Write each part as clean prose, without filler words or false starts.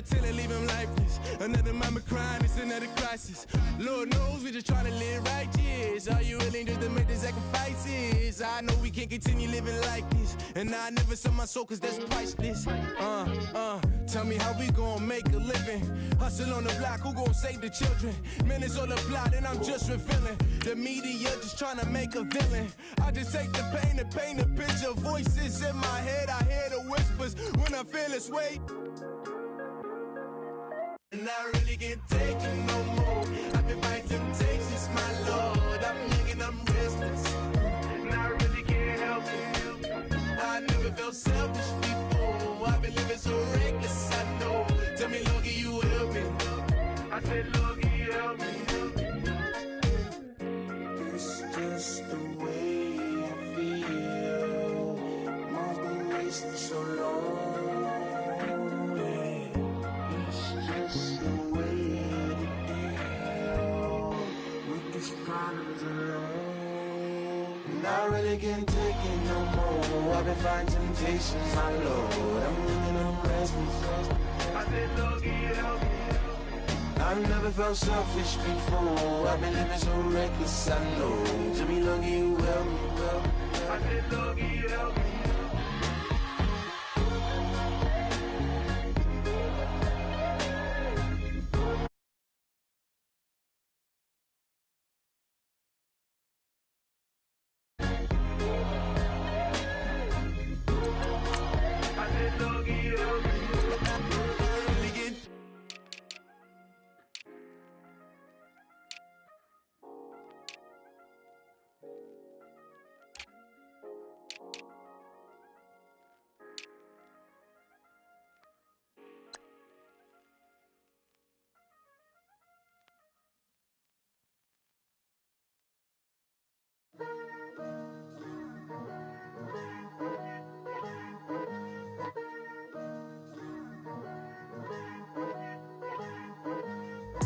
till they leave him lifeless. Another mama crying, it's another crisis. Lord knows we just trying to live righteous. Are you willing just to make the sacrifices? I know we can't continue living like this, and I never sell my soul cause that's priceless. Tell me how we gon' make a living. Hustle on the block, who gon' save the children? Man, it's all a plot and I'm just revealing. The media just trying to make a villain. I just take the pain and paint a picture. Voices in my head, I hear the whispers when I feel this way. And I really can't take it no more. I've been fighting temptations, my Lord. I'm young and I'm restless, and I really can't help it. I never felt selfish before. I've been living so reckless, I know. Tell me, Lord, can you help me? I said, Lord, can you help me? It's just the way I feel. Mom's been wasting so long. Problems alone, and I really can't take it no more. I've been fighting temptations, my Lord. I'm living on restless. I said, Lord, can you help me? I've never felt selfish before. I've been living so reckless, I know. Tell me, Lord, can you help me? I said, Lord, can you help me?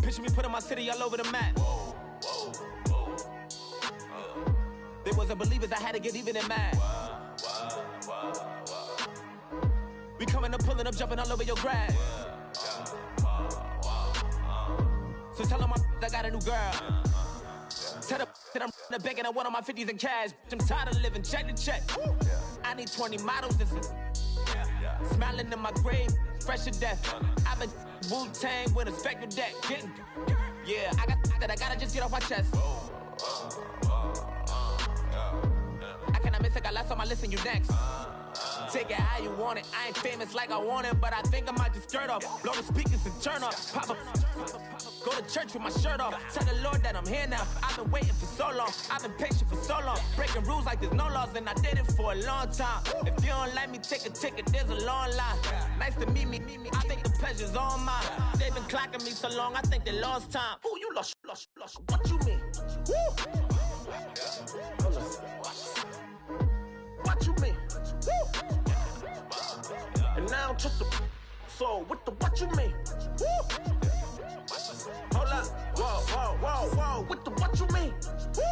Picture me putting my city all over the map. They wasn't believers, I had to get even in mad. We coming up, pulling up, jumping all over your grass. So tell them I got a new girl. Tell them that I'm in the bank and I want all my 50s in cash. I'm tired of living check to check. I need 20 models, this is smiling in my grave, fresh to death. I've been Wu-Tang with a spectral deck. Yeah, I gotta just get off my chest. I cannot miss it, got last on my list and you next. Take it how you want it, I ain't famous like I want it, but I think I might just skirt off. Blow the speakers and turn up, pop up. Go to church with my shirt off. Tell the Lord that I'm here now. I've been waiting for so long. I've been patient for so long. Breaking rules like there's no laws, and I did it for a long time. If you don't let me take a ticket, there's a long line. Nice to meet me. I think the pleasure's all mine. They've been clocking me so long, I think they lost time. Ooh, you lost. What you mean? Woo! What you mean? Woo! And now I don't trust the so what you mean? Woo! Hold up, whoa, with the what you mean? Woo!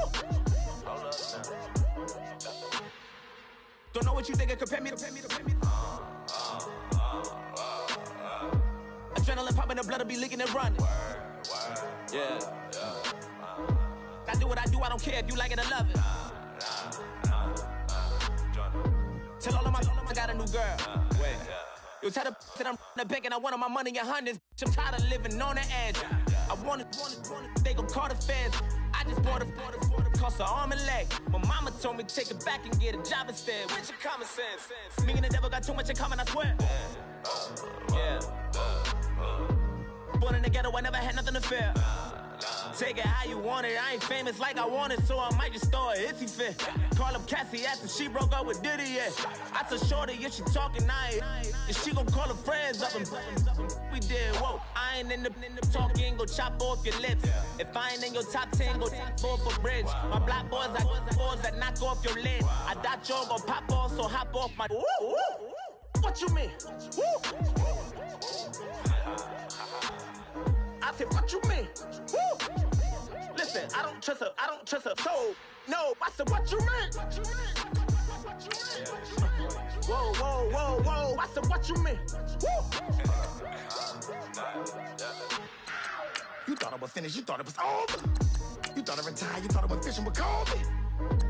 Hold up now. Don't know what you think, compare me to adrenaline popping, the blood will be leaking and running. Yeah. I do what I do, I don't care if you like it or love it. Tell all of my I got a new girl. Wait. You tell the that I'm in the bank and I want all my money in hundreds. I'm tired of living on the edge. I want it, they gon' call the feds. I just bought a cost an arm and leg. My mama told me take it back and get a job instead. Where's your common sense? Me and the devil got too much in common, I swear. Yeah. Born in the ghetto, I never had nothing to fear. Take it how you want it, I ain't famous like I want it, so I might just throw a hissy fit. Call up Cassie after she broke up with Diddy, yeah. I told Shorty if she talking, if she gon' call her friends up and we did, whoa. I ain't in the talking, go chop off your lips. If I ain't in your top 10, go top 4 for bridge. My black boys, I got boys that knock off your lid. I thought y'all gon' pop off, so hop off my. What you mean? I said, what you mean? Woo! Listen, I don't trust her, so no. I said, what you mean? Whoa. I said, what you mean? Woo! thought I was finished, you thought it was over. You thought I retired, you thought I went fishing with Kobe.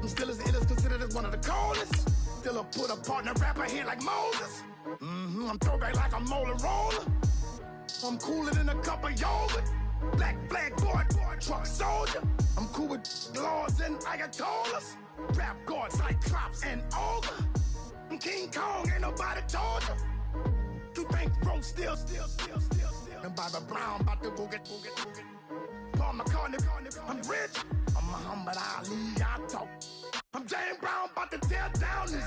I'm still as ill as considered as one of the coldest. Still a put a partner rapper here like Moses. I'm throwback like a molar roller. I'm cooler than a cup of yogurt. Black flag boy, truck soldier. I'm cool with laws and ayatollahs. Rap gods like Cyclops and Ogre. I'm King Kong, ain't nobody told you. You think Rome still. And Bobby Brown about to go get. Paul McCartney, I'm rich. I'm Muhammad Ali, I talk. I'm James Brown, about to tear down this.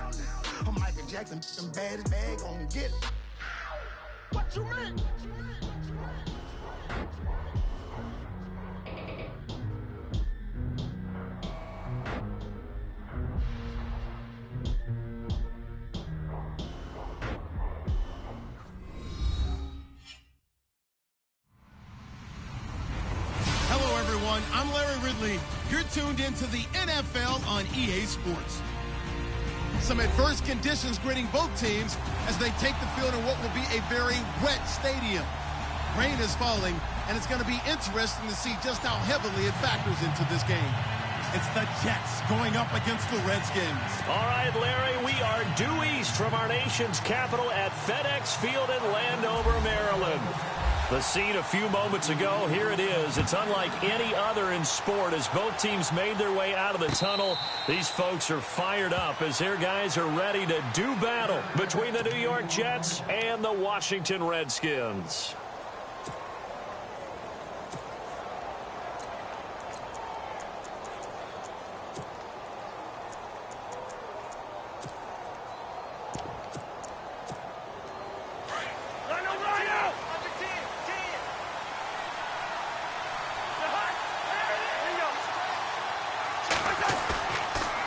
I'm Michael Jackson, some bad as bad, gon' get it. What you mean? I'm Larry Ridley. You're tuned into the NFL on EA Sports. Some adverse conditions greeting both teams as they take the field in what will be a very wet stadium. Rain is falling, and it's going to be interesting to see just how heavily it factors into this game. It's the Jets going up against the Redskins. All right, Larry, we are due east from our nation's capital at FedEx Field in Landover, Maryland. The scene a few moments ago, here it is. It's unlike any other in sport as both teams made their way out of the tunnel. These folks are fired up as their guys are ready to do battle between the New York Jets and the Washington Redskins.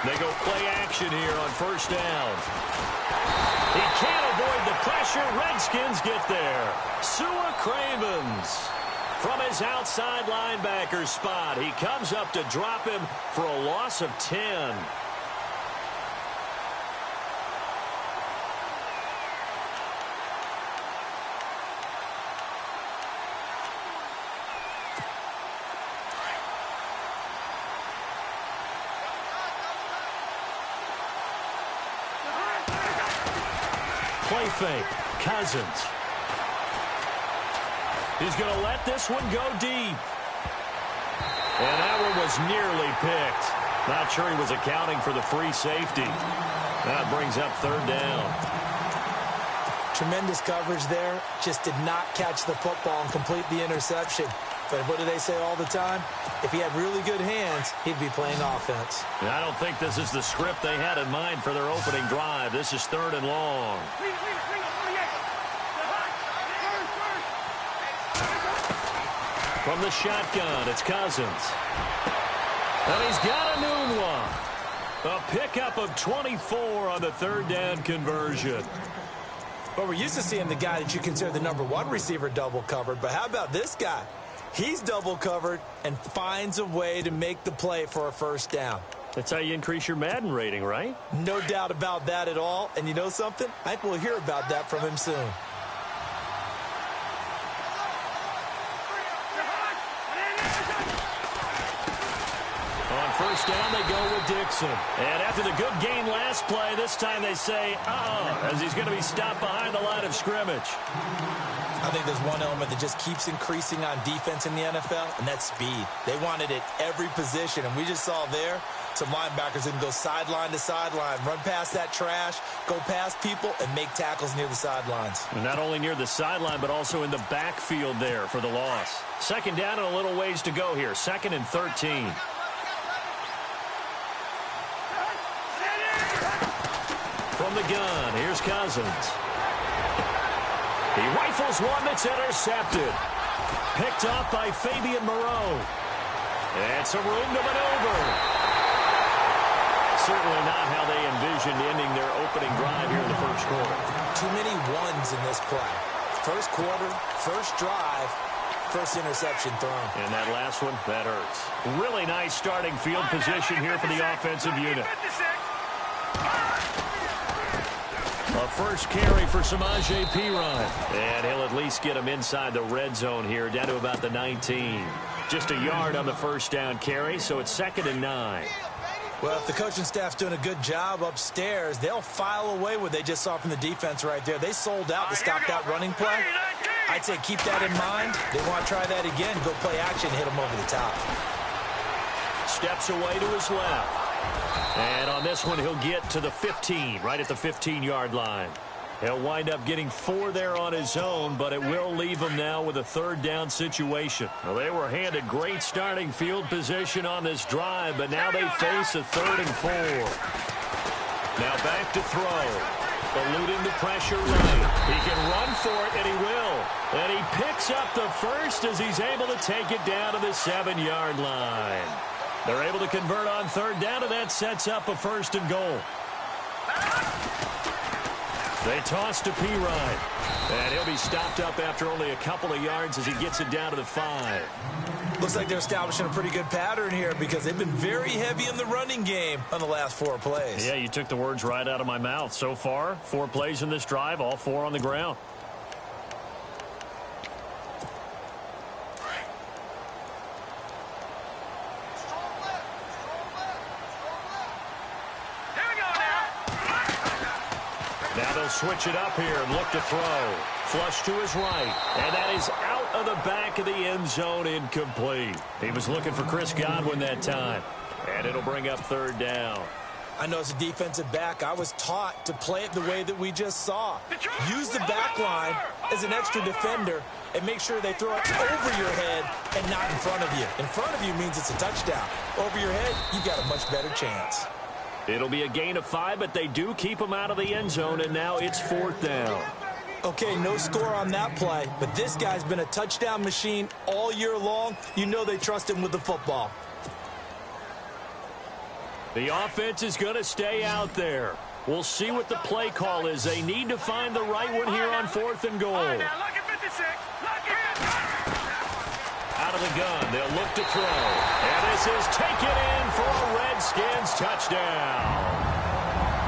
They go play action here on first down. He can't avoid the pressure. Redskins get there. Sua Cravens from his outside linebacker spot. He comes up to drop him for a loss of 10. Play fake. Cousins. He's going to let this one go deep. And that one was nearly picked. Not sure he was accounting for the free safety. That brings up third down. Tremendous coverage there. Just did not catch the football and complete the interception. But what do they say all the time? If he had really good hands, he'd be playing offense. And I don't think this is the script they had in mind for their opening drive. This is third and long. From the shotgun, it's Cousins. And he's got a new one. A pickup of 24 on the third down conversion. Well, we're used to seeing the guy that you consider the #1 receiver double covered, but how about this guy? He's double covered and finds a way to make the play for a first down. That's how you increase your Madden rating, right? No doubt about that at all. And you know something? I think we'll hear about that from him soon. On first down, they go with Dixon. And after the good gain last play, this time they say, as he's going to be stopped behind the line of scrimmage. I think there's one element that just keeps increasing on defense in the NFL, and that's speed. They want it at every position, and we just saw there some linebackers that can go sideline to sideline, run past that trash, go past people, and make tackles near the sidelines. And not only near the sideline, but also in the backfield there for the loss. Second down and a little ways to go here. 2nd and 13. From the gun, here's Cousins. He rifles one that's intercepted. Picked off by Fabian Moreau. And some room to maneuver. Certainly not how they envisioned ending their opening drive here in the first quarter. Too many ones in this play. First quarter, first drive, first interception thrown. And that last one, that hurts. Really nice starting field position here for the offensive unit. A A first carry for Samaje Perine. And he'll at least get him inside the red zone here, down to about the 19. Just a yard on the first down carry, so it's 2nd and 9. Well, if the coaching staff's doing a good job upstairs, they'll file away what they just saw from the defense right there. They sold out to stop that running play. I'd say keep that in mind. They want to try that again, go play action, hit them over the top. Steps away to his left. And on this one, he'll get to the 15, right at the 15-yard line. He'll wind up getting 4 there on his own, but it will leave him now with a 3rd down situation. Well, they were handed great starting field position on this drive, but now they face a 3rd and 4. Now back to throw. Eluding the pressure right. He can run for it, and he will. And he picks up the first as he's able to take it down to the 7-yard line. They're able to convert on 3rd down, and that sets up a 1st and goal. They toss to Perine. And he'll be stopped up after only a couple of yards as he gets it down to the 5. Looks like they're establishing a pretty good pattern here because they've been very heavy in the running game on the last 4 plays. Yeah, you took the words right out of my mouth. So far, 4 plays in this drive, all 4 on the ground. Now they'll switch it up here and look to throw. Flush to his right. And that is out of the back of the end zone, incomplete. He was looking for Chris Godwin that time. And it'll bring up 3rd down. I know as a defensive back, I was taught to play it the way that we just saw. Use the back line as an extra defender and make sure they throw it over your head and not in front of you. In front of you means it's a touchdown. Over your head, you've got a much better chance. It'll be a gain of 5, but they do keep him out of the end zone, and now it's 4th down. Okay, no score on that play, but this guy's been a touchdown machine all year long. You know they trust him with the football. The offense is going to stay out there. We'll see what the play call is. They need to find the right one here on 4th and goal. Out of the gun, they'll look to throw. And this is taken in for a Redskins touchdown.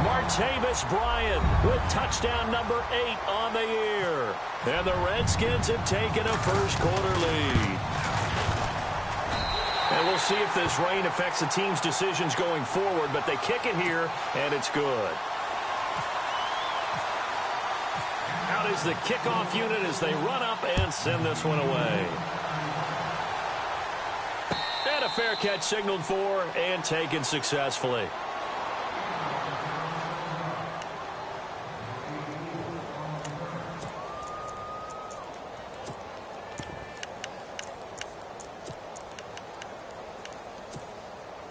Martavis Bryant with touchdown number 8 on the year. And the Redskins have taken a first-quarter lead. And we'll see if this rain affects the team's decisions going forward, but they kick it here, and it's good. Out is the kickoff unit as they run up and send this one away. And a fair catch signaled for and taken successfully.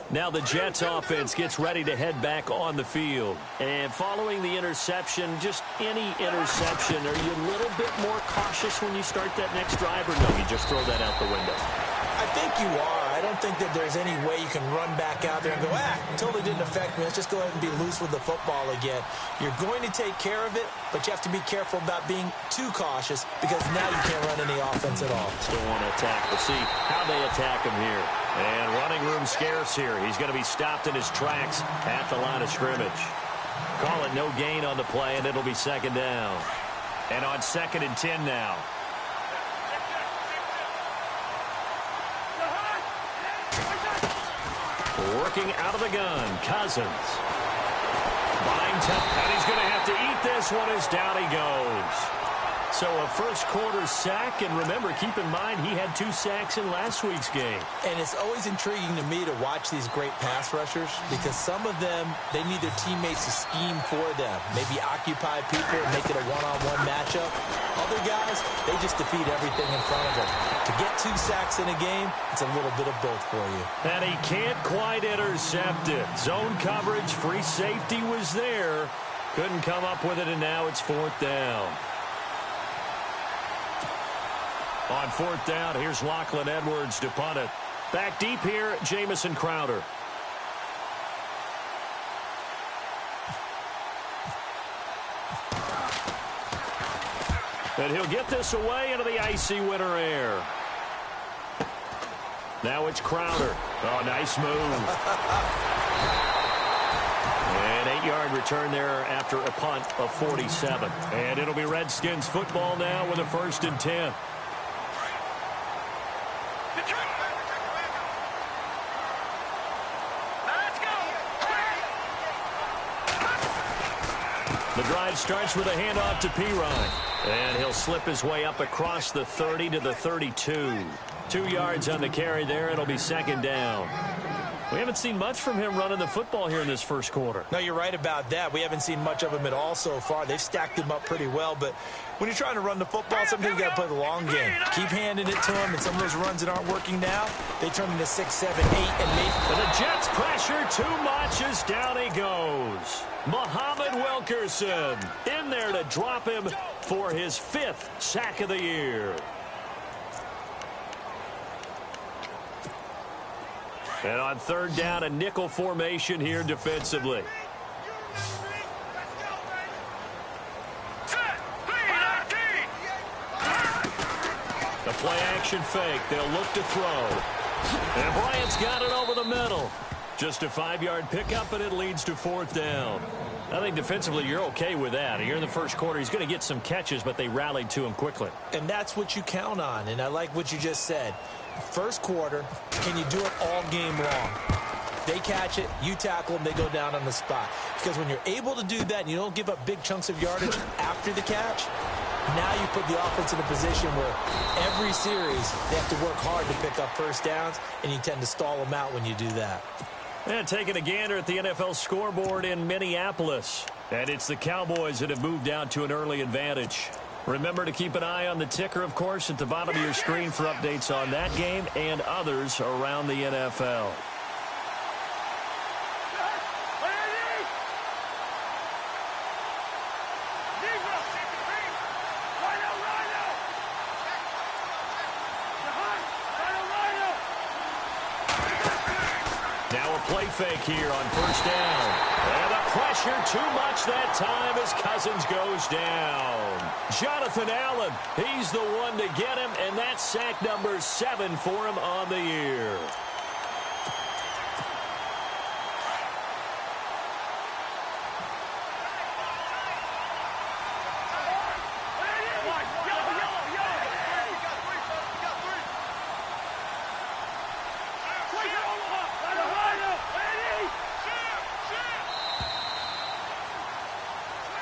Now the Jets offense gets ready to head back on the field. And following the interception, just any interception, are you a little bit more cautious when you start that next drive, or no, you just throw that out the window? I think you are. I don't think that there's any way you can run back out there and go, totally didn't affect me. Let's just go ahead and be loose with the football again. You're going to take care of it, but you have to be careful about being too cautious because now you can't run any offense at all. Still want to attack. We'll see how they attack him here. And running room scarce here. He's going to be stopped in his tracks at the line of scrimmage. Call it no gain on the play, and it'll be 2nd down. And on 2nd and 10 now. Working out of the gun, Cousins. Buying time, and he's going to have to eat this one as down he goes. So a first-quarter sack, and remember, keep in mind, he had 2 sacks in last week's game. And it's always intriguing to me to watch these great pass rushers because some of them, they need their teammates to scheme for them. Maybe occupy people and make it a one-on-one matchup. Other guys, they just defeat everything in front of them. To get 2 sacks in a game, it's a little bit of both for you. And he can't quite intercept it. Zone coverage, free safety was there. Couldn't come up with it, and now it's 4th down. On 4th down, here's Lachlan Edwards to punt it. Back deep here, Jamison Crowder. And he'll get this away into the icy winter air. Now it's Crowder. Oh, nice move. And An 8-yard return there after a punt of 47. And it'll be Redskins football now with a 1st and 10. The drive starts with a handoff to Pirine. And he'll slip his way up across the 30 to the 32. 2 yards on the carry there. It'll be 2nd down. We haven't seen much from him running the football here in this first quarter. No, you're right about that. We haven't seen much of him at all so far. They've stacked him up pretty well, but when you're trying to run the football, sometimes you got to play the long game. Keep handing it to him, and some of those runs that aren't working now, they turn into 6, 7, 8, and maybe. And the Jets pressure too much as down he goes. Muhammad Wilkerson in there to drop him for his 5th sack of the year. And on 3rd down, a nickel formation here defensively. The play-action fake. They'll look to throw. And Bryant's got it over the middle. Just a 5-yard pickup, and it leads to 4th down. I think defensively you're okay with that. Here in the first quarter, he's going to get some catches, but they rallied to him quickly. And that's what you count on, and I like what you just said. First quarter, can you do it all game long? They catch it, you tackle them, they go down on the spot. Because when you're able to do that and you don't give up big chunks of yardage after the catch, now you put the offense in a position where every series they have to work hard to pick up 1st downs, and you tend to stall them out when you do that. And taking a gander at the NFL scoreboard in Minneapolis. And it's the Cowboys that have moved out to an early advantage. Remember to keep an eye on the ticker, of course, at the bottom of your screen for updates on that game and others around the NFL. Now a play fake here on 1st down. And the pressure too much that time as Cousins goes down. Jonathan Allen, he's the one to get him, and that's sack number 7 for him on the year.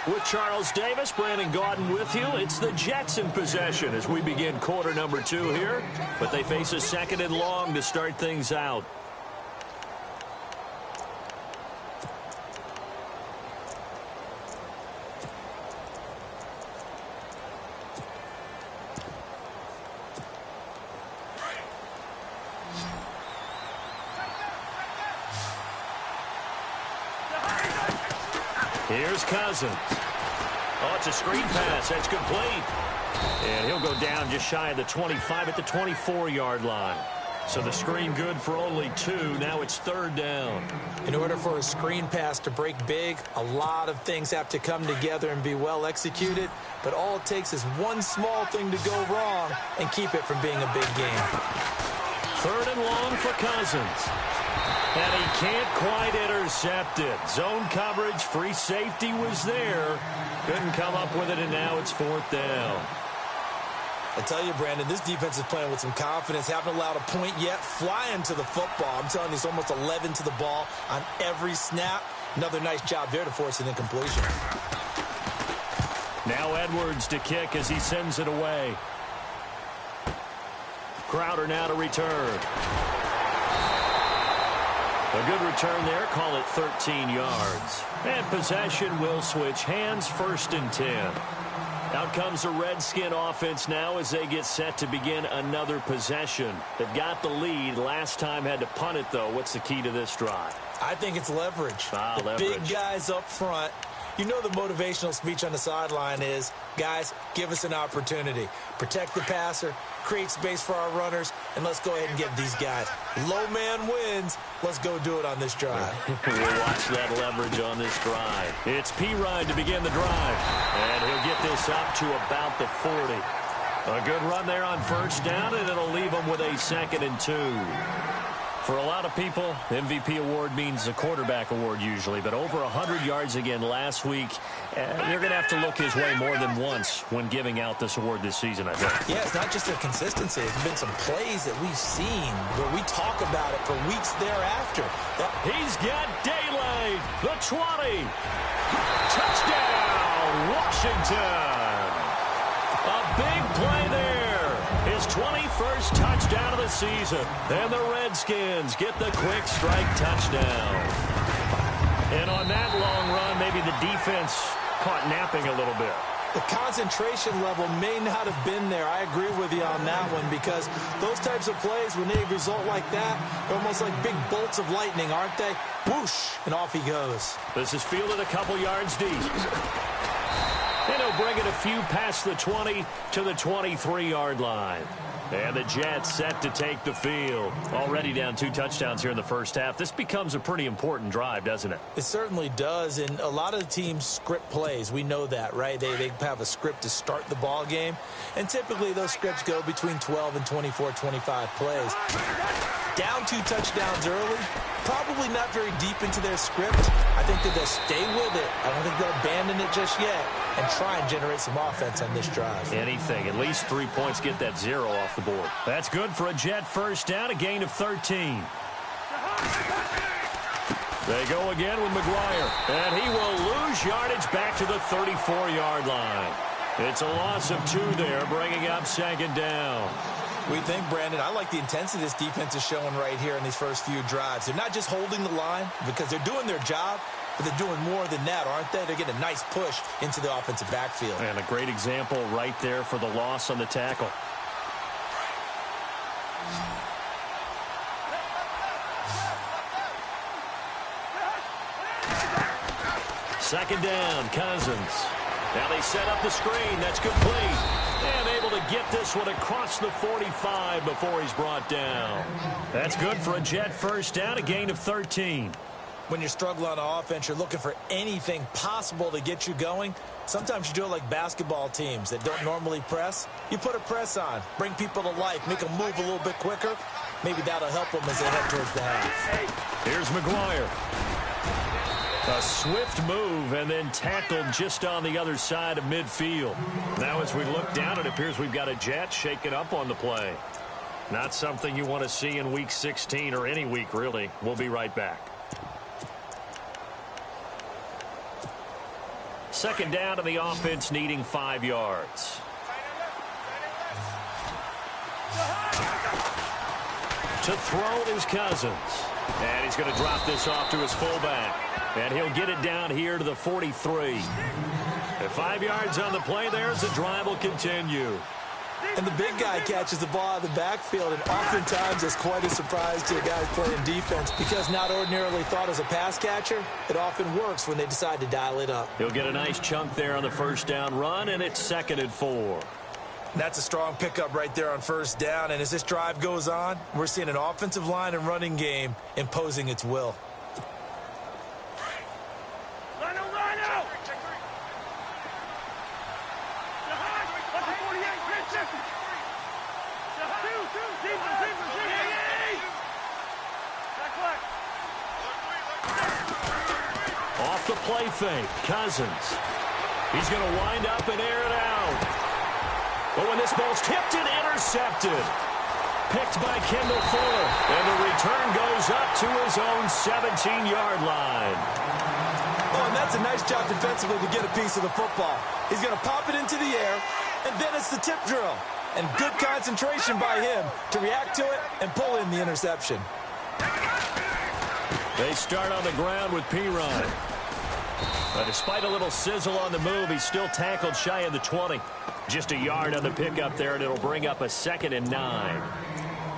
With Charles Davis, Brandon Gaudin with you. It's the Jets in possession as we begin quarter number 2 here. But they face a 2nd and long to start things out. Here's Cousins. Oh, it's a screen pass. That's complete. And he'll go down just shy of the 25 at the 24-yard line. So the screen good for only 2. Now it's 3rd down. In order for a screen pass to break big, a lot of things have to come together and be well executed. But all it takes is one small thing to go wrong and keep it from being a big game. 3rd and long for Cousins. And he can't quite intercept it. Zone coverage, free safety was there. Couldn't come up with it, and now it's 4th down. I tell you, Brandon, this defense is playing with some confidence. Haven't allowed a point yet. Flying to the football. I'm telling you, it's almost 11 to the ball on every snap. Another nice job there to force an incompletion. Now Edwards to kick as he sends it away. Crowder now to return. A good return there. Call it 13 yards. And possession will switch hands. 1st and 10. Out comes the Redskin offense now as they get set to begin another possession. They've got the lead. Last time had to punt it, though. What's the key to this drive? I think it's leverage. The big guys up front. You know the motivational speech on the sideline is, guys, give us an opportunity. Protect the passer, create space for our runners, and let's go ahead and get these guys. Low man wins. Let's go do it on this drive. We'll watch that leverage on this drive. It's Pirine to begin the drive. And he'll get this up to about the 40. A good run there on 1st down, and it'll leave him with a 2nd and 2. For a lot of people, MVP award means a quarterback award usually, but over 100 yards again last week. They're going to have to look his way more than once when giving out this award this season, I think. Yeah, it's not just their consistency. There's been some plays that we've seen where we talk about it for weeks thereafter. He's got daylight. The 20. Touchdown, Washington. A big play there. His 21st touchdown of the season. And the Redskins get the quick strike touchdown. And on that long run, maybe the defense caught napping a little bit. The concentration level may not have been there. I agree with you on that one, because those types of plays, when they result like that, they're almost like big bolts of lightning, aren't they? Whoosh, and off he goes. This is fielded a couple yards deep. And he'll bring it a few past the 20 to the 23-yard line. And the Jets set to take the field. Already down 2 touchdowns here in the first half. This becomes a pretty important drive, doesn't it? It certainly does, and a lot of the teams script plays. We know that, right? They have a script to start the ball game, and typically those scripts go between 12 and 24, 25 plays. Down 2 touchdowns early, probably not very deep into their script. I think that they'll stay with it. I don't think they'll abandon it just yet and try and generate some offense on this drive. Anything. At least 3 points, get that 0 off the board. That's good for a Jet first down, a gain of 13. They go again with McGuire, and he will lose yardage back to the 34-yard line. It's a loss of 2 there, bringing up second down. We think, Brandon, I like the intensity this defense is showing right here in these first few drives. They're not just holding the line because they're doing their job, but they're doing more than that, aren't they? They're getting a nice push into the offensive backfield. And a great example right there for the loss on the tackle. Second down, Cousins. Now they set up the screen. That's complete. And able to get this one across the 45 before he's brought down. That's good for a Jet first down, a gain of 13. When you're struggling on offense, you're looking for anything possible to get you going. Sometimes you do it like basketball teams that don't normally press. You put a press on, bring people to life, make them move a little bit quicker. Maybe that'll help them as they head towards the half. Here's McGuire. A swift move and then tackled just on the other side of midfield. Now as we look down, it appears we've got a Jet shaking up on the play. Not something you want to see in week 16 or any week, really. We'll be right back. Second down to the offense, needing 5 yards. To throw is Cousins. And he's going to drop this off to his fullback. And he'll get it down here to the 43. At 5 yards on the play there as the drive will continue. And the big guy catches the ball out of the backfield, and oftentimes it's quite a surprise to guys playing defense because not ordinarily thought as a pass catcher, it often works when they decide to dial it up. He'll get a nice chunk there on the first down run, and it's 2nd and 4. That's a strong pickup right there on first down, and as this drive goes on, we're seeing an offensive line and running game imposing its will. Off the play fake, Cousins. He's going to wind up and air it out. But when this ball's tipped and intercepted, picked by Kendall Fuller, and the return goes up to his own 17-yard line. Oh, and that's a nice job defensively to get a piece of the football. He's going to pop it into the air, and then it's the tip drill. And good concentration by him to react to it and pull in the interception. They start on the ground with P-Ryan. But despite a little sizzle on the move, he's still tackled shy of the 20. Just a yard on the pickup there, and it'll bring up a 2nd and 9.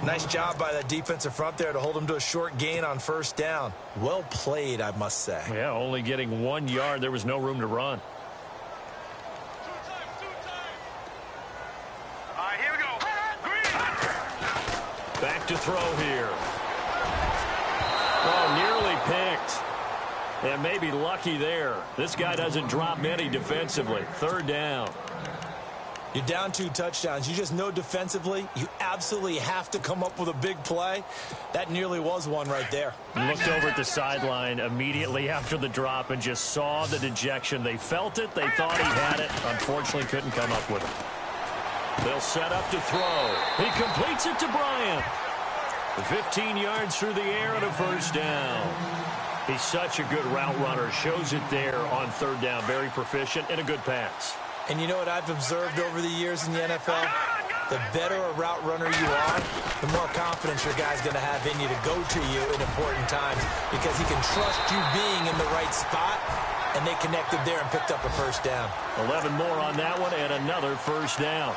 Nice job by that defensive front there to hold him to a short gain on first down. Well played, I must say. Yeah, only getting 1 yard. There was no room to run. All right, here we go. Back to throw here. Oh, nearly picked. And maybe lucky there. This guy doesn't drop many defensively. 3rd down. You're down 2 touchdowns. You just know defensively you absolutely have to come up with a big play. That nearly was one right there. Looked over at the sideline immediately after the drop and just saw the dejection. They felt it. They thought he had it. Unfortunately, couldn't come up with it. They'll set up to throw. He completes it to Bryant. 15 yards through the air and a first down. He's such a good route runner. Shows it there on third down. Very proficient and a good pass. And you know what I've observed over the years in the NFL? The better a route runner you are, the more confidence your guy's going to have in you to go to you in important times because he can trust you being in the right spot, and they connected there and picked up a first down. 11 more on that one and another first down.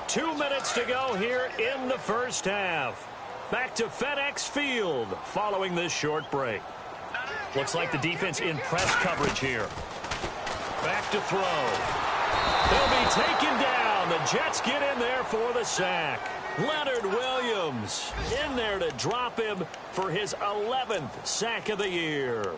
Two minutes to go here in the first half. Back to FedEx Field following this short break. Looks like the defense in press coverage here. Back to throw. He'll be taken down. The Jets get in there for the sack. Leonard Williams in there to drop him for his 11th sack of the year.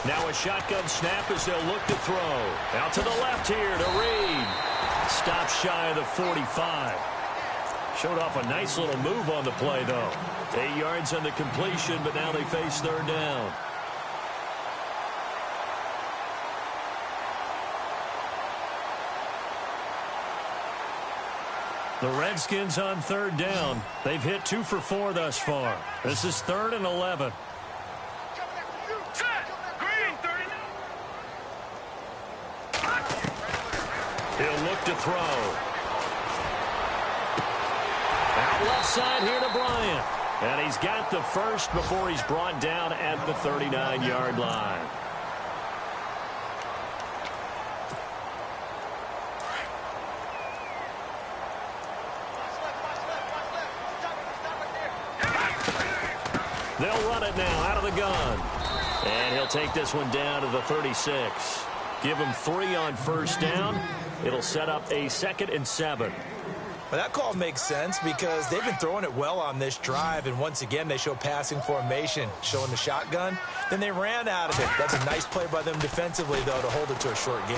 Now a shotgun snap as they'll look to throw. Out to the left here to Reed. Stop shy of the 45. Showed off a nice little move on the play, though. 8 yards on the completion, but now they face third down. The Redskins on third down. They've hit 2 for 4 thus far. This is 3rd and 11. He'll look to throw. Out left side here to Bryant. And he's got the first before he's brought down at the 39-yard line. They'll run it now out of the gun. And he'll take this one down to the 36. Give him 3 on first down. It'll set up a 2nd and 7. Well, that call makes sense because they've been throwing it well on this drive, and once again they show passing formation, showing the shotgun. Then they ran out of it. That's a nice play by them defensively, though, to hold it to a short gain.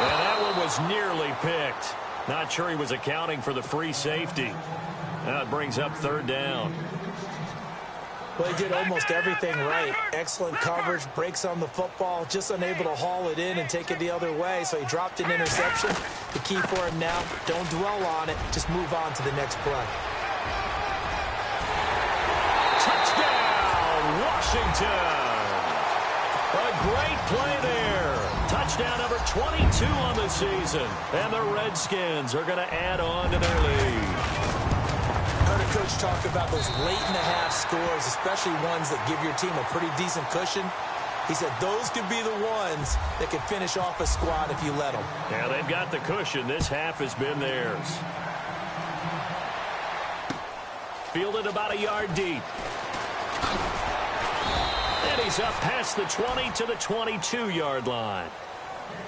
And that one was nearly picked. Not sure he was accounting for the free safety. Now it brings up third down. Well, he did almost everything right. Excellent coverage, breaks on the football, just unable to haul it in and take it the other way, so he dropped an interception. The key for him now, don't dwell on it, just move on to the next play. Touchdown, Washington! A great play there. Touchdown number 22 on the season. And the Redskins are going to add on to their lead. I heard a coach talk about those late-in-the-half scores, especially ones that give your team a pretty decent cushion. He said those could be the ones that can finish off a squad if you let them. Yeah, they've got the cushion. This half has been theirs. Fielded about a yard deep. And he's up past the 20 to the 22-yard line.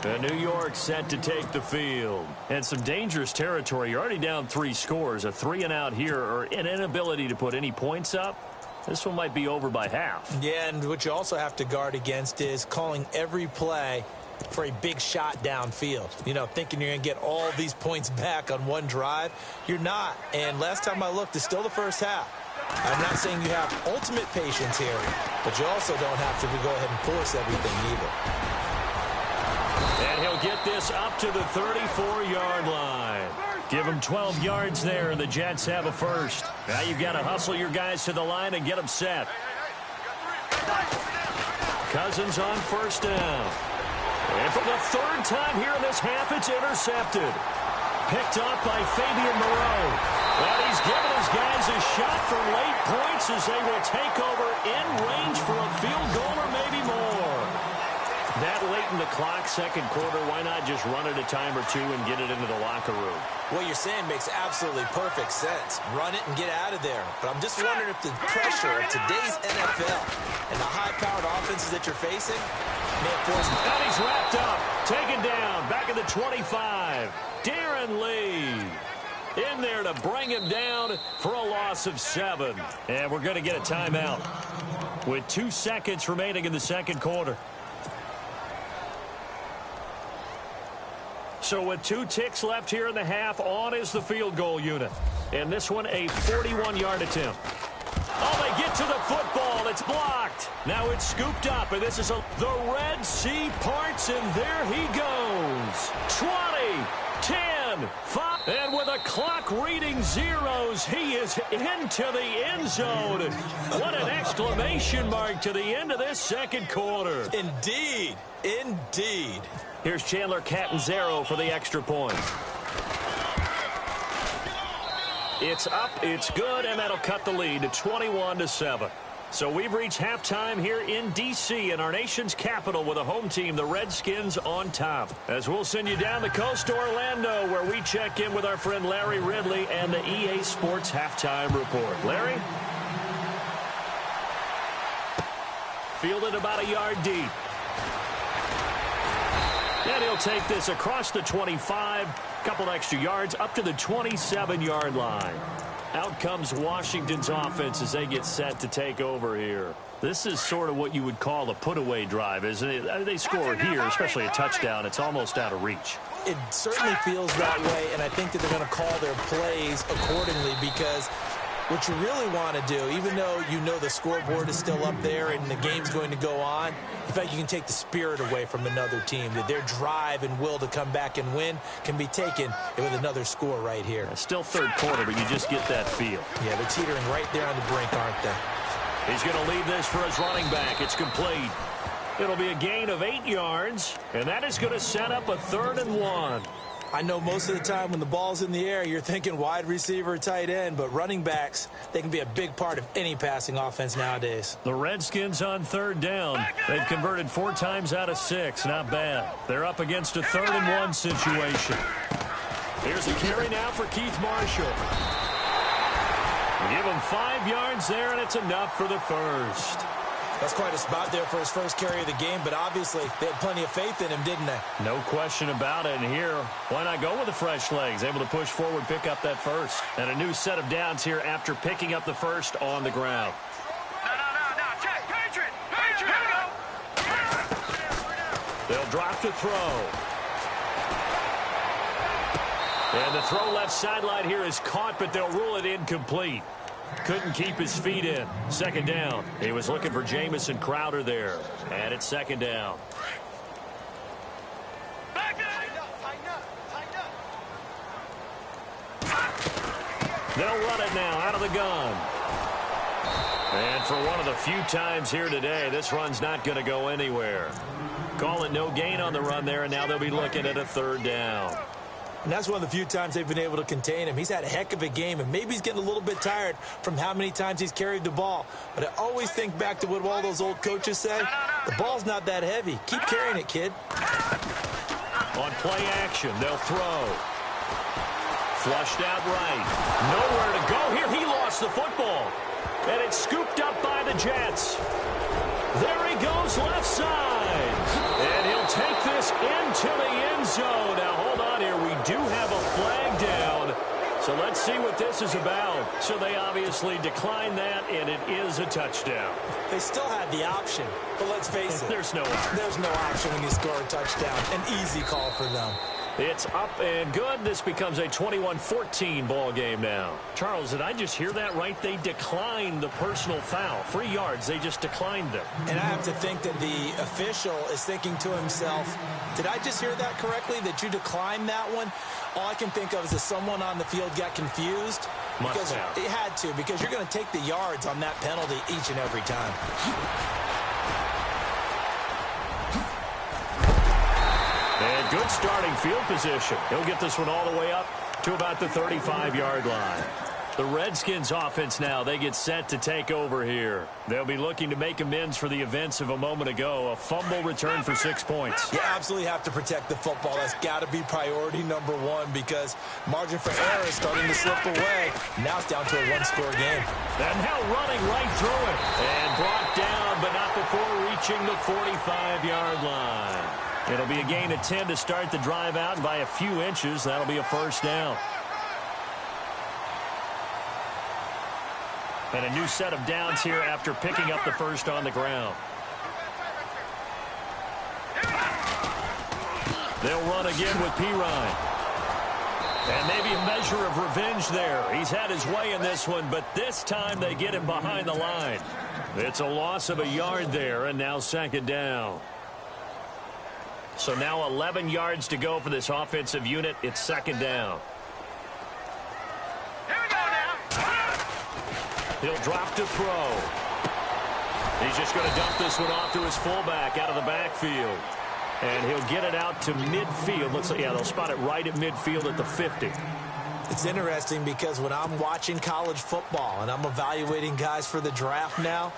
New York set to take the field. And some dangerous territory. You're already down 3 scores. A 3-and-out here or an inability to put any points up. This one might be over by half. Yeah, and what you also have to guard against is calling every play for a big shot downfield. You know, thinking you're going to get all these points back on one drive. You're not. And last time I looked, it's still the first half. I'm not saying you have ultimate patience here, but you also don't have to go ahead and force everything either. And he'll get this up to the 34-yard line. Give him 12 yards there, and the Jets have a first. Now you've got to hustle your guys to the line and get them set. Cousins on first down. And for the 3rd time here in this half, it's intercepted. Picked up by Fabian Moreau. But he's given his guys a shot for late points as they will take over in range for a field goal or maybe more. That late in the clock, second quarter. Why not just run it a time or two and get it into the locker room? What you're saying makes absolutely perfect sense. Run it and get out of there. But I'm just wondering if the pressure of today's NFL and the high-powered offenses that you're facing may force... And he's wrapped up, taken down, back at the 25. Darren Lee in there to bring him down for a loss of 7. And we're going to get a timeout with 2 seconds remaining in the second quarter. So with 2 ticks left here in the half, on is the field goal unit. And this one, a 41-yard attempt. Oh, they get to the football. It's blocked. Now it's scooped up, and this is the Red Sea parts, and there he goes. 20, 10, 5, and with a clock reading zeros, he is into the end zone. What an exclamation mark to the end of this second quarter. Indeed. Indeed. Here's Chandler Catanzaro for the extra point. It's up, it's good, and that'll cut the lead to 21-7. So we've reached halftime here in D.C. in our nation's capital with a home team, the Redskins, on top. As we'll send you down the coast to Orlando, where we check in with our friend Larry Ridley and the EA Sports Halftime Report. Larry? Fielded about a yard deep. And he'll take this across the 25, couple extra yards, up to the 27-yard line. Out comes Washington's offense as they get set to take over here. This is sort of what you would call a put-away drive, isn't it? They score here, especially a touchdown. It's almost out of reach. It certainly feels that way, and I think that they're going to call their plays accordingly because what you really want to do, even though you know the scoreboard is still up there and the game's going to go on, in fact, you can take the spirit away from another team. That their drive and will to come back and win can be taken with another score right here. It's still third quarter, but you just get that feel. Yeah, they're teetering right there on the brink, aren't they? He's going to leave this for his running back. It's complete. It'll be a gain of 8 yards, and that is going to set up a 3rd and 1. I know most of the time when the ball's in the air, you're thinking wide receiver, tight end, but running backs, they can be a big part of any passing offense nowadays. The Redskins on 3rd down. They've converted 4 times out of 6. Not bad. They're up against a 3rd and 1 situation. Here's a carry now for Keith Marshall. Give him 5 yards there, and it's enough for the first. That's quite a spot there for his first carry of the game, but obviously they had plenty of faith in him, didn't they? No question about it. And here, why not go with the fresh legs? Able to push forward, pick up that first. And a new set of downs here after picking up the first on the ground. No. Patriot! They'll drop to throw. And the throw left sideline here is caught, but they'll rule it incomplete. Couldn't keep his feet in. 2nd down. He was looking for Jamison Crowder there. And it's 2nd down. They'll run it now out of the gun. And for one of the few times here today, this run's not going to go anywhere. Call it no gain on the run there, and now they'll be looking at a 3rd down. And that's one of the few times they've been able to contain him. He's had a heck of a game, and maybe he's getting a little bit tired from how many times he's carried the ball. But I always think back to what all those old coaches say. The ball's not that heavy. Keep carrying it, kid. On play action, they'll throw. Flushed out right. Nowhere to go here. He lost the football. And it's scooped up by the Jets. There he goes left side. And he'll take this into the end zone. Now, hold on here. We do have a flag down. So let's see what this is about. So they obviously declined that, and it is a touchdown. They still had the option, but let's face it. There's no option. There's no option when you score a touchdown. An easy call for them. It's up and good. This becomes a 21-14 ball game now. Charles, did I just hear that right? They declined the personal foul. 3 yards. They just declined them. And I have to think that the official is thinking to himself, did I just hear that correctly, that you declined that one? All I can think of is that someone on the field got confused. Must have. It had to, because you're going to take the yards on that penalty each and every time. And good starting field position. He'll get this one all the way up to about the 35-yard line. The Redskins offense now, they get set to take over here. They'll be looking to make amends for the events of a moment ago. A fumble return for 6 points. You absolutely have to protect the football. That's got to be priority number one because margin for error is starting to slip away. Now it's down to a one-score game. And now running right through it. And brought down, but not before reaching the 45-yard line. It'll be a gain of 10 to start the drive out, and by a few inches, that'll be a first down. And a new set of downs here after picking up the first on the ground. They'll run again with Pirine. And maybe a measure of revenge there. He's had his way in this one, but this time they get him behind the line. It's a loss of a yard there, and now second down. So now 11 yards to go for this offensive unit. It's second down. He'll drop to throw. He's just going to dump this one off to his fullback out of the backfield. And he'll get it out to midfield. Looks like, yeah, they'll spot it right at midfield at the 50. It's interesting because when I'm watching college football and I'm evaluating guys for the draft now,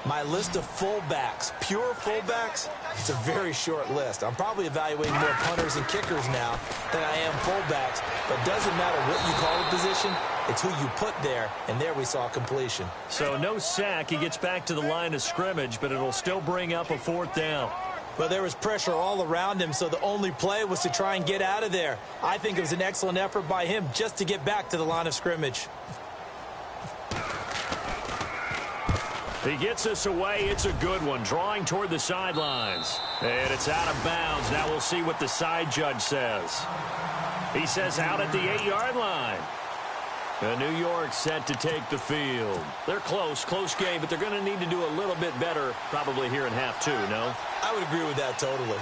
my list of fullbacks, pure fullbacks, it's a very short list. I'm probably evaluating more punters and kickers now than I am fullbacks. But it doesn't matter what you call the position. It's who you put there, and there we saw completion. So no sack. He gets back to the line of scrimmage, but it'll still bring up a fourth down. Well, there was pressure all around him, so the only play was to try and get out of there. I think it was an excellent effort by him just to get back to the line of scrimmage. He gets us away. It's a good one. Drawing toward the sidelines. And it's out of bounds. Now we'll see what the side judge says. He says out at the 8-yard line. New York set to take the field. They're close game, but they're going to need to do a little bit better probably here in half two, no? I would agree with that totally.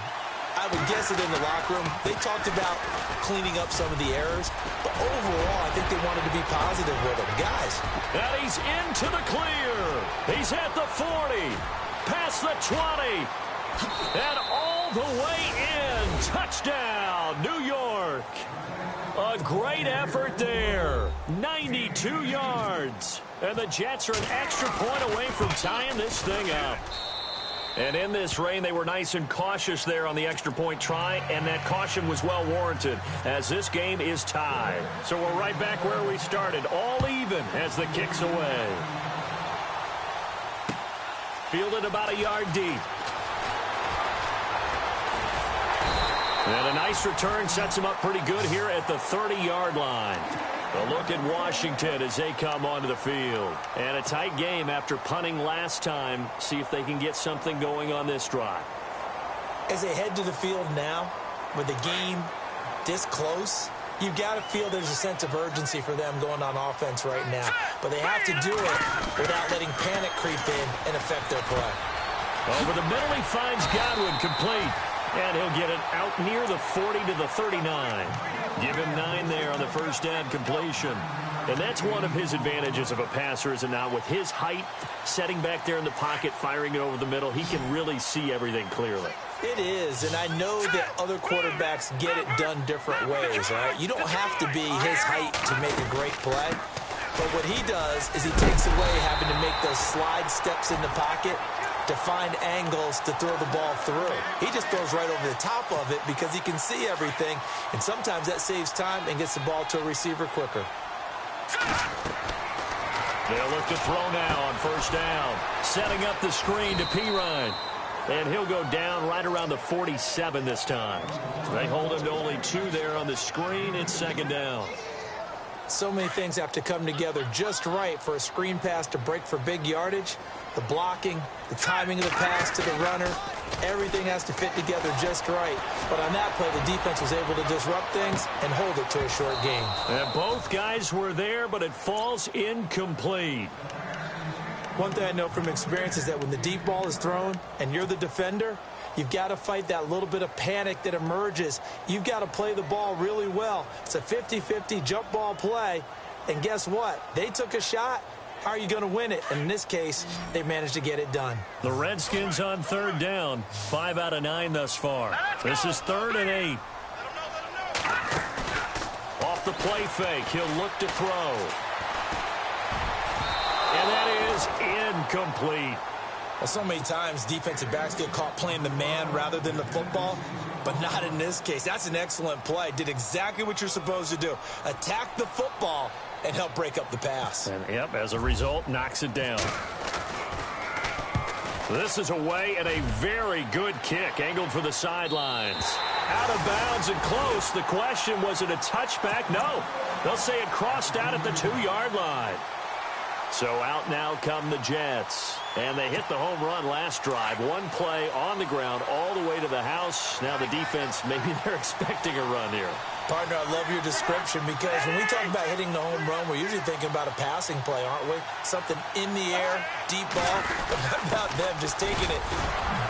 I would guess it in the locker room. They talked about cleaning up some of the errors, but overall, I think they wanted to be positive with them. Guys. And he's into the clear. He's at the 40, past the 20, and all the way in. Touchdown, New York. A great effort there. 92 yards. And the Jets are an extra point away from tying this thing up. And in this rain, they were nice and cautious there on the extra point try, and that caution was well warranted as this game is tied. So we're right back where we started, all even as the kick's away. Fielded about a yard deep. And a nice return sets him up pretty good here at the 30-yard line. A look at Washington as they come onto the field. And a tight game after punting last time. See if they can get something going on this drive. As they head to the field now, with the game this close, you've got to feel there's a sense of urgency for them going on offense right now. But they have to do it without letting panic creep in and affect their play. Over the middle, he finds Godwin complete. And he'll get it out near the 40 to the 39. Give him 9 there on the first down completion. And that's one of his advantages of a passer, is it not? With his height, setting back there in the pocket, firing it over the middle, he can really see everything clearly. It is, and I know that other quarterbacks get it done different ways, right? You don't have to be his height to make a great play. But what he does is he takes away having to make those slide steps in the pocket to find angles to throw the ball through. He just throws right over the top of it because he can see everything, and sometimes that saves time and gets the ball to a receiver quicker. They'll look to throw now on first down. Setting up the screen to Pirine. And he'll go down right around the 47 this time. They hold him to only 2 there on the screen. It's second down. So many things have to come together just right for a screen pass to break for big yardage. The blocking, the timing of the pass to the runner, everything has to fit together just right. But on that play, the defense was able to disrupt things and hold it to a short gain. And both guys were there, but it falls incomplete. One thing I know from experience is that when the deep ball is thrown and you're the defender, you've got to fight that little bit of panic that emerges. You've got to play the ball really well. It's a 50-50 jump ball play. And guess what? They took a shot. How are you going to win it? And in this case, they managed to get it done. The Redskins on third down. 5 out of 9 thus far. This is 3rd and 8. Off the play fake. He'll look to throw. incomplete. Well, so many times defensive backs get caught playing the man rather than the football, but not in this case. That's an excellent play. Did exactly what you're supposed to do. Attack the football and help break up the pass. And, yep, as a result, knocks it down. This is away and a very good kick, angled for the sidelines. Out of bounds and close. The question, was it a touchback? No. They'll say it crossed out at the 2-yard line. So out now come the Jets. And they hit the home run last drive. One play on the ground all the way to the house. Now the defense, maybe they're expecting a run here. Partner, I love your description, because when we talk about hitting the home run, we're usually thinking about a passing play, aren't we? Something in the air, deep ball. But what about them just taking it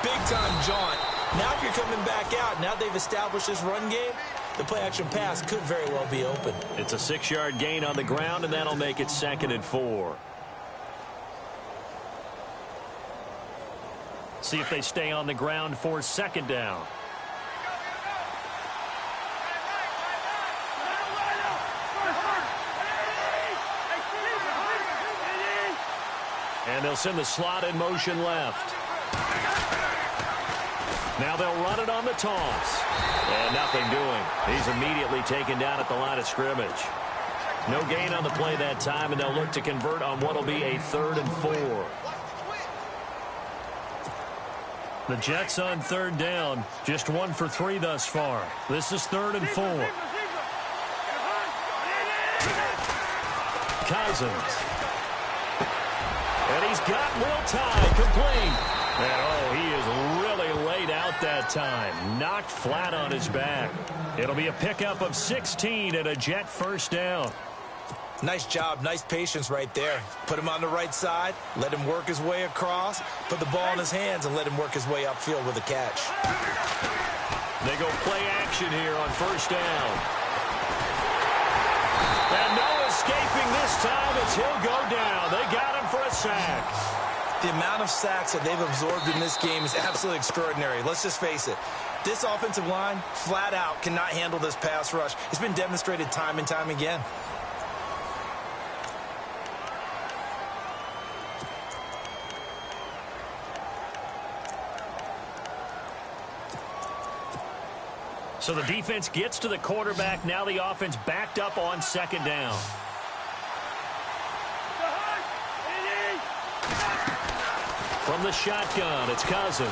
big-time jaunt? Now if you're coming back out, now they've established this run game, the play-action pass could very well be open. It's a 6-yard gain on the ground, and that'll make it 2nd and 4. See if they stay on the ground for 2nd down. And they'll send the slot in motion left. Now they'll run it on the toss. And nothing doing. He's immediately taken down at the line of scrimmage. No gain on the play that time, and they'll look to convert on what will be a 3rd and 4. The Jets on 3rd down. Just 1 for 3 thus far. This is 3rd and 4. Cousins. And he's got Will Tye complete. And, oh, he is really laid out that time. Knocked flat on his back. It'll be a pickup of 16 and a Jet 1st down. Nice job, nice patience right there. Put him on the right side, let him work his way across, put the ball in his hands, and let him work his way upfield with a catch. They go play action here on 1st down. And no escaping this time as he'll go down. They got him for a sack. The amount of sacks that they've absorbed in this game is absolutely extraordinary. Let's just face it. This offensive line, flat out, cannot handle this pass rush. It's been demonstrated time and time again. So the defense gets to the quarterback. Now the offense backed up on 2nd down. From the shotgun, it's Cousins.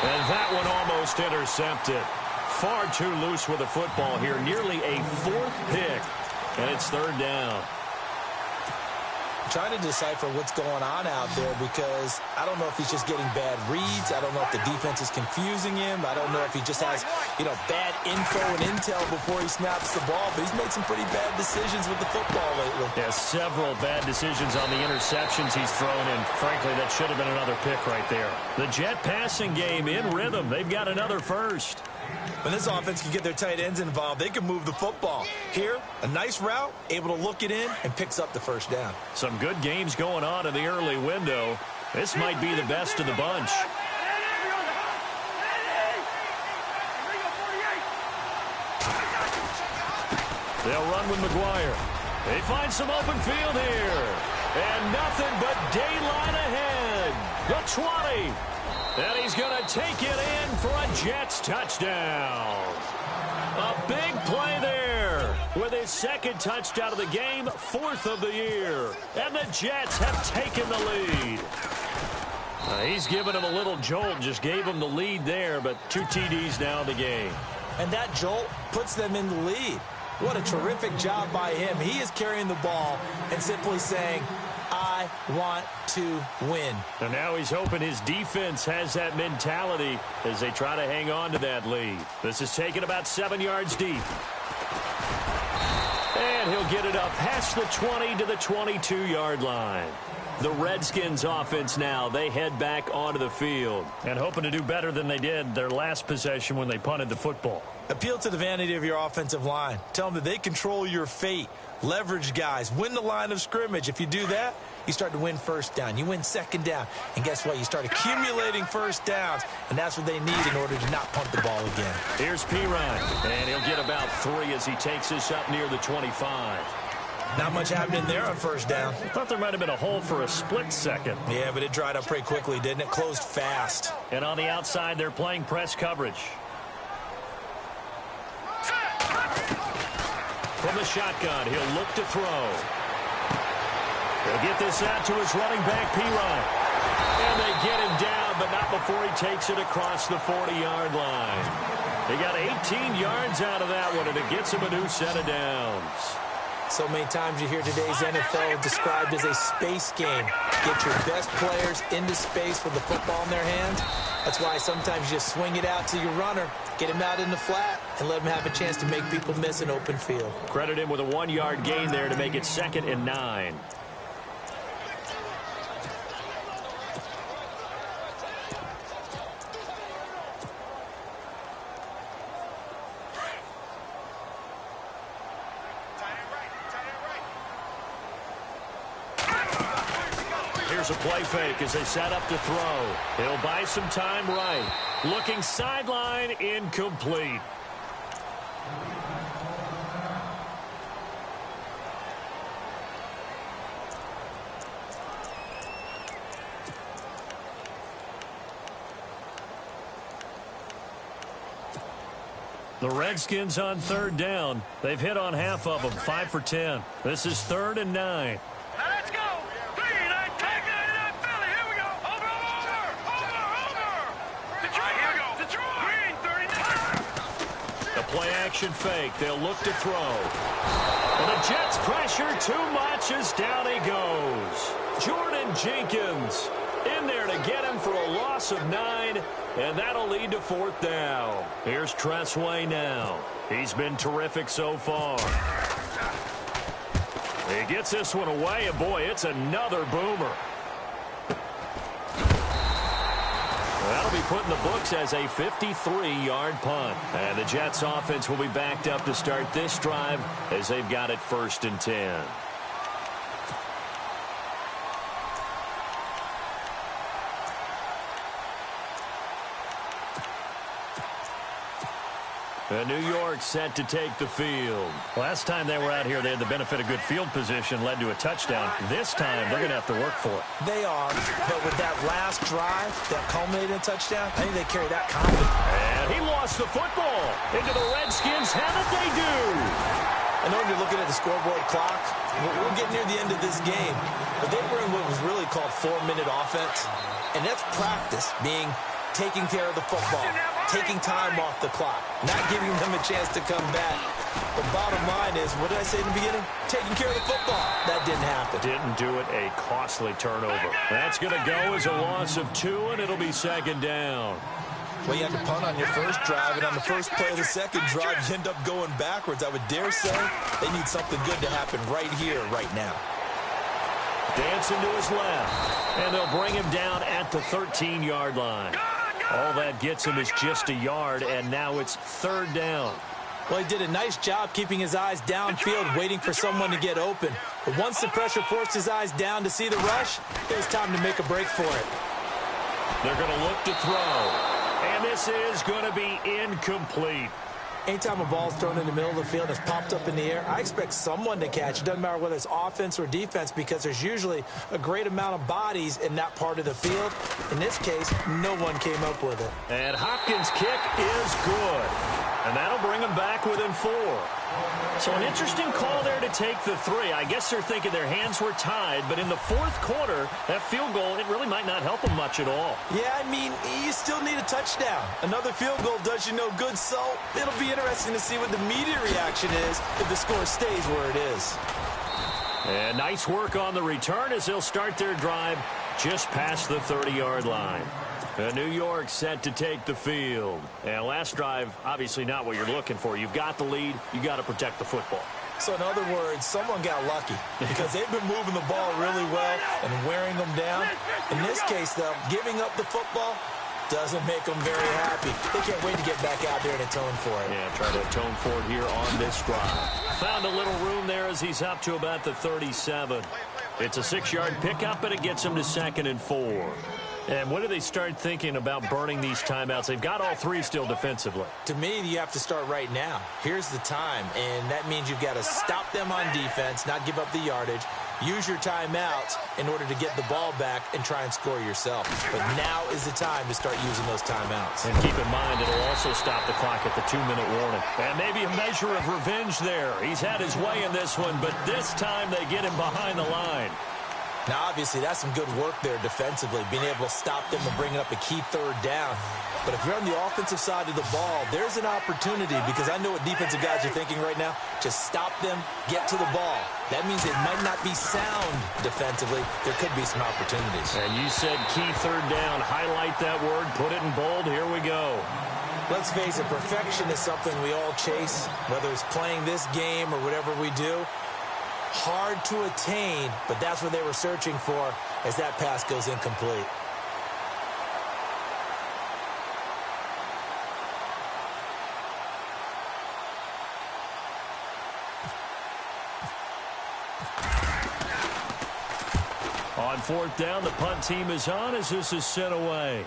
And that one almost intercepted. Far too loose with the football here. Nearly a 4th pick. And it's 3rd down. Trying to decipher what's going on out there, because I don't know if he's just getting bad reads. I don't know if the defense is confusing him. I don't know if he just has, bad info and intel before he snaps the ball. But he's made some pretty bad decisions with the football lately. Yeah, several bad decisions on the interceptions he's thrown in. Frankly, that should have been another pick right there. The Jet passing game in rhythm. They've got another 1st. When this offense can get their tight ends involved, they can move the football. Here, a nice route, able to look it in, and picks up the 1st down. Some good games going on in the early window. This might be the best of the bunch. They'll run with McGuire. They find some open field here. And nothing but daylight ahead. The 20. And he's going to take it in for a Jets touchdown. A big play there with his 2nd touchdown of the game, 4th of the year. And the Jets have taken the lead. He's given him a little jolt, just gave him the lead there, but 2 TDs now in the game. And that jolt puts them in the lead. What a terrific job by him. He is carrying the ball and simply saying, I want to win. And now he's hoping his defense has that mentality as they try to hang on to that lead. This is taken about 7 yards deep. And he'll get it up past the 20 to the 22-yard line. The Redskins offense now, they head back onto the field and hoping to do better than they did their last possession when they punted the football. Appeal to the vanity of your offensive line. Tell them that they control your fate. Leverage guys. Win the line of scrimmage. If you do that, you start to win 1st down. You win 2nd down. And guess what? You start accumulating 1st downs. And that's what they need in order to not punt the ball again. Here's P. Ryan. And he'll get about 3 as he takes this up near the 25. Not much happening there on first down. I thought there might have been a hole for a split second. Yeah, but it dried up pretty quickly, didn't it? Closed fast. And on the outside, they're playing press coverage. From the shotgun, he'll look to throw. He'll get this out to his running back, P-Ryan. And they get him down, but not before he takes it across the 40-yard line. They got 18 yards out of that one, and it gets him a new set of downs. So many times you hear today's NFL described as a space game. Get your best players into space with the football in their hands. That's why sometimes you just swing it out to your runner, get him out in the flat, and let him have a chance to make people miss an open field. Credit him with a 1-yard gain there to make it 2nd and 9. Here's a play fake as they set up to throw. He'll buy some time right. Looking sideline, incomplete. The Redskins on 3rd down. They've hit on half of them, 5 for 10. This is 3rd and 9. Let's go. 3, 9, take it, Philly. Here we go. Over. Detroit, here we go. Detroit. Green, 39. The play action fake. They'll look to throw. And the Jets pressure too much as down he goes. Jordan Jenkins in there to get him for a loss of 9. And that'll lead to 4th down. Here's Tressway now. He's been terrific so far. He gets this one away, and boy, it's another boomer. That'll be put in the books as a 53-yard punt. And the Jets offense will be backed up to start this drive as they've got it 1st and 10. And New York set to take the field. Last time they were out here, they had the benefit of good field position, led to a touchdown. This time, they're going to have to work for it. They are, but with that last drive that culminated in a touchdown, I think they carry that confidence. And he lost the football into the Redskins. How did they do? I know when you're looking at the scoreboard clock, we're getting near the end of this game, but they were in what was really called 4-minute offense, and that's practice, being taking care of the football, taking time off the clock, not giving them a chance to come back. The bottom line is, what did I say in the beginning? Taking care of the football. That didn't happen. Didn't do it. A costly turnover. That's going to go as a loss of 2, and it'll be 2nd down. Well, you had to punt on your first drive, and on the first play of the second drive, you end up going backwards. I would dare say they need something good to happen right here, right now. Dancing to his left, and they'll bring him down at the 13-yard line. All that gets him is just a yard, and now it's 3rd down. Well, he did a nice job keeping his eyes downfield, waiting for someone to get open. But once the pressure forced his eyes down to see the rush, it was time to make a break for it. They're going to look to throw, and this is going to be incomplete. Anytime a ball's thrown in the middle of the field and it's popped up in the air, I expect someone to catch. It doesn't matter whether it's offense or defense, because there's usually a great amount of bodies in that part of the field. In this case, no one came up with it. And Hopkins' kick is good. And that'll bring him back within 4. So an interesting call there to take the 3. I guess they're thinking their hands were tied, but in the 4th quarter, that field goal, it really might not help them much at all. Yeah, I mean, you still need a touchdown. Another field goal does you no good, so it'll be interesting to see what the media reaction is if the score stays where it is. And nice work on the return as they'll start their drive just past the 30-yard line. New York set to take the field. And last drive, obviously not what you're looking for. You've got the lead. You got to protect the football. So in other words, someone got lucky because they've been moving the ball really well and wearing them down. In this case, though, giving up the football doesn't make them very happy. They can't wait to get back out there and atone for it. Yeah, try to atone for it here on this drive. Found a little room there as he's up to about the 37. It's a 6-yard pickup, and it gets them to 2nd and 4. And when do they start thinking about burning these timeouts? They've got all 3 still defensively. To me, you have to start right now. Here's the time, and that means you've got to stop them on defense, not give up the yardage, use your timeouts in order to get the ball back and try and score yourself. But now is the time to start using those timeouts. And keep in mind, it'll also stop the clock at the 2-minute warning. And maybe a measure of revenge there. He's had his way in this one, but this time they get him behind the line. Now, obviously, that's some good work there defensively, being able to stop them and bringing up a key 3rd down. But if you're on the offensive side of the ball, there's an opportunity, because I know what defensive guys are thinking right now. Just stop them, get to the ball. That means it might not be sound defensively. There could be some opportunities. And you said key 3rd down. Highlight that word. Put it in bold. Here we go. Let's face it, perfection is something we all chase, whether it's playing this game or whatever we do. Hard to attain, but that's what they were searching for as that pass goes incomplete. On 4th down, the punt team is on as this is sent away.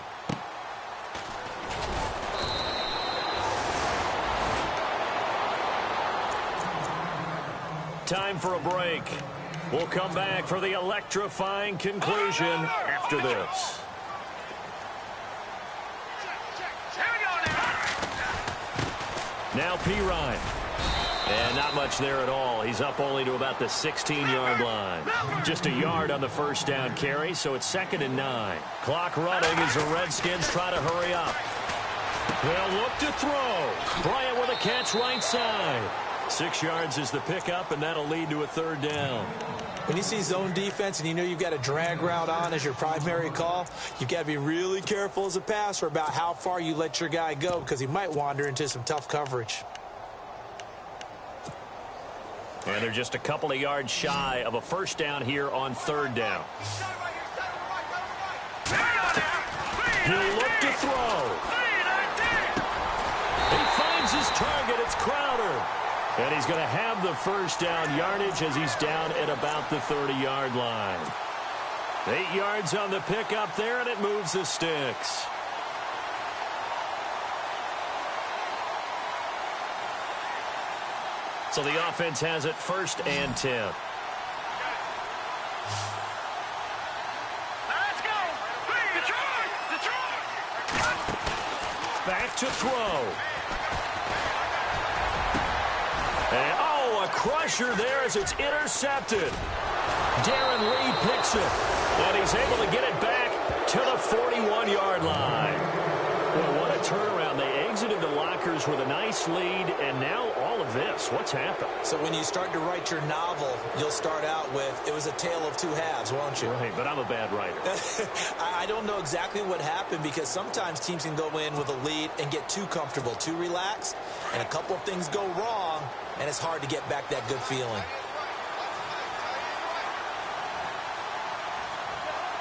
Time for a break. We'll come back for the electrifying conclusion after this. Now Pirine. And not much there at all. He's up only to about the 16-yard line. Just a yard on the 1st down carry, so it's 2nd and 9. Clock running as the Redskins try to hurry up. They'll look to throw. Bryant with a catch right side. 6 yards is the pickup, and that'll lead to a 3rd down. When you see zone defense and you know you've got a drag route on as your primary call, you've got to be really careful as a passer about how far you let your guy go, because he might wander into some tough coverage. And they're just a couple of yards shy of a 1st down here on 3rd down. He'll look to throw. He finds his target. It's Crowder. And he's going to have the 1st down yardage as he's down at about the 30-yard line. 8 yards on the pickup there, and it moves the sticks. So the offense has it 1st and 10. Let's go. Detroit. Back to throw. And, oh, a crusher there as it's intercepted. Darren Reed picks it, and he's able to get it back to the 41-yard line. Boy, what a turnaround. They exited the lockers with a nice lead, and now all of this. What's happened? So when you start to write your novel, you'll start out with, it was a tale of 2 halves, won't you? Right, but I'm a bad writer. I don't know exactly what happened, because sometimes teams can go in with a lead and get too comfortable, too relaxed, and a couple of things go wrong, and it's hard to get back that good feeling.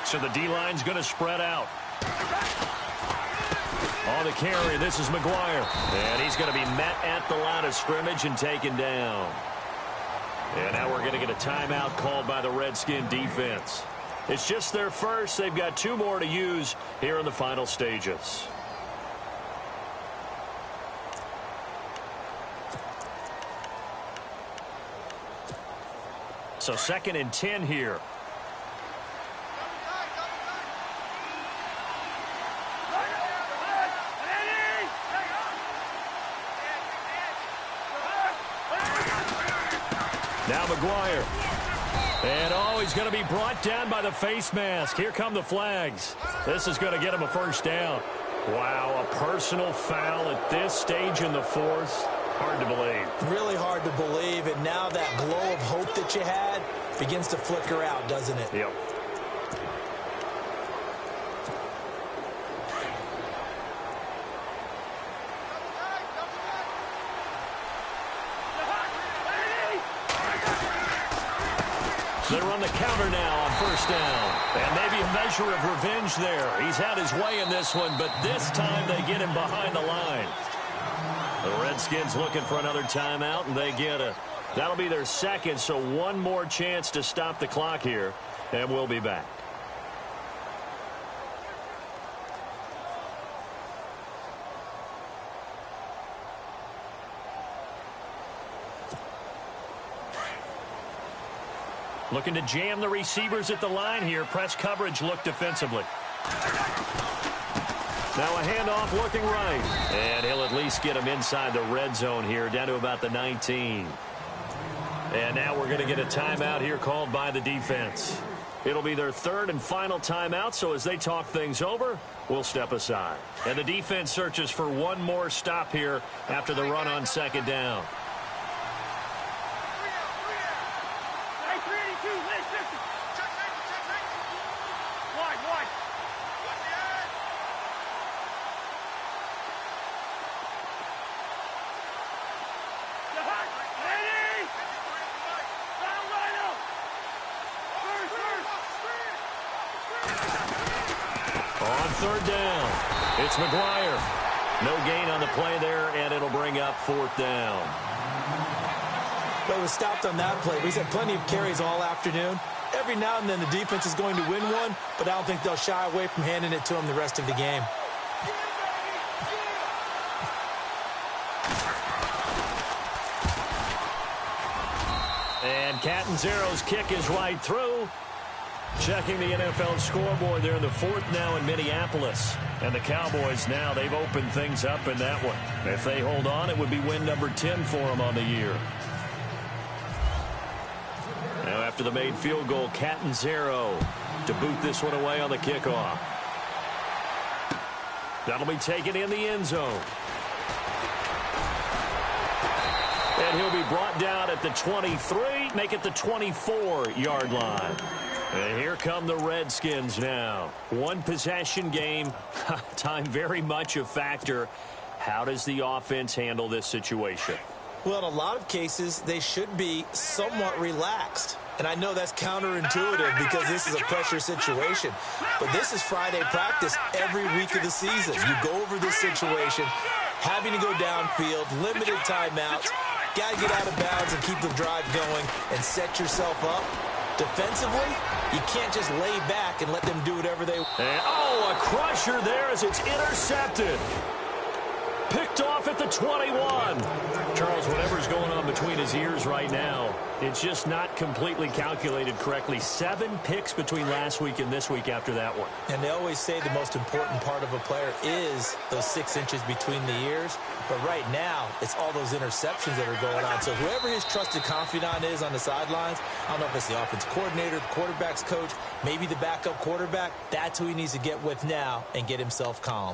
So the D-line's going to spread out. On the carry, this is McGuire. And he's going to be met at the line of scrimmage and taken down. And now we're going to get a timeout called by the Redskin defense. It's just their first. They've got 2 more to use here in the final stages. So 2nd and 10 here. Now McGuire. And, oh, he's going to be brought down by the face mask. Here come the flags. This is going to get him a 1st down. Wow, a personal foul at this stage in the 4th. Hard to believe. Really hard to believe, and now that glow of hope that you had begins to flicker out, doesn't it? Yep. They run the counter now on 1st down. And maybe a measure of revenge there. He's had his way in this one, but this time they get him behind the line. The Redskins looking for another timeout, and they get it. That'll be their second, so one more chance to stop the clock here, and we'll be back. Looking to jam the receivers at the line here. Press coverage look defensively. Now a handoff looking right. And he'll at least get him inside the red zone here, down to about the 19. And now we're going to get a timeout here called by the defense. It'll be their third and final timeout, so as they talk things over, we'll step aside. And the defense searches for one more stop here after the run on second down. Third down. It's McGuire. No gain on the play there, and it'll bring up fourth down. Well, it was stopped on that play. He's had plenty of carries all afternoon. Every now and then the defense is going to win one, but I don't think they'll shy away from handing it to him the rest of the game. And Catanzaro's kick is right through. Checking the NFL scoreboard there in the fourth now in Minneapolis. And the Cowboys now, they've opened things up in that one. If they hold on, it would be win number 10 for them on the year. Now after the made field goal, Catanzaro to boot this one away on the kickoff. That'll be taken in the end zone. And he'll be brought down at the 23, make it the 24-yard line. And here come the Redskins now. One possession game. Time very much a factor. How does the offense handle this situation? Well, in a lot of cases, they should be somewhat relaxed. And I know that's counterintuitive because this is a pressure situation. But this is Friday practice every week of the season. You go over this situation, having to go downfield, limited timeouts, got to get out of bounds and keep the drive going and set yourself up. Defensively, you can't just lay back and let them do whatever they want. And, a crusher there as it's intercepted. Picked off at the 21. Charles, whatever's going on between his ears right now, it's just not completely calculated correctly. 7 picks between last week and this week after that one. And they always say the most important part of a player is those 6 inches between the ears. But right now, it's all those interceptions that are going on. So whoever his trusted confidant is on the sidelines, I don't know if it's the offense coordinator, the quarterback's coach, maybe the backup quarterback, that's who he needs to get with now and get himself calm.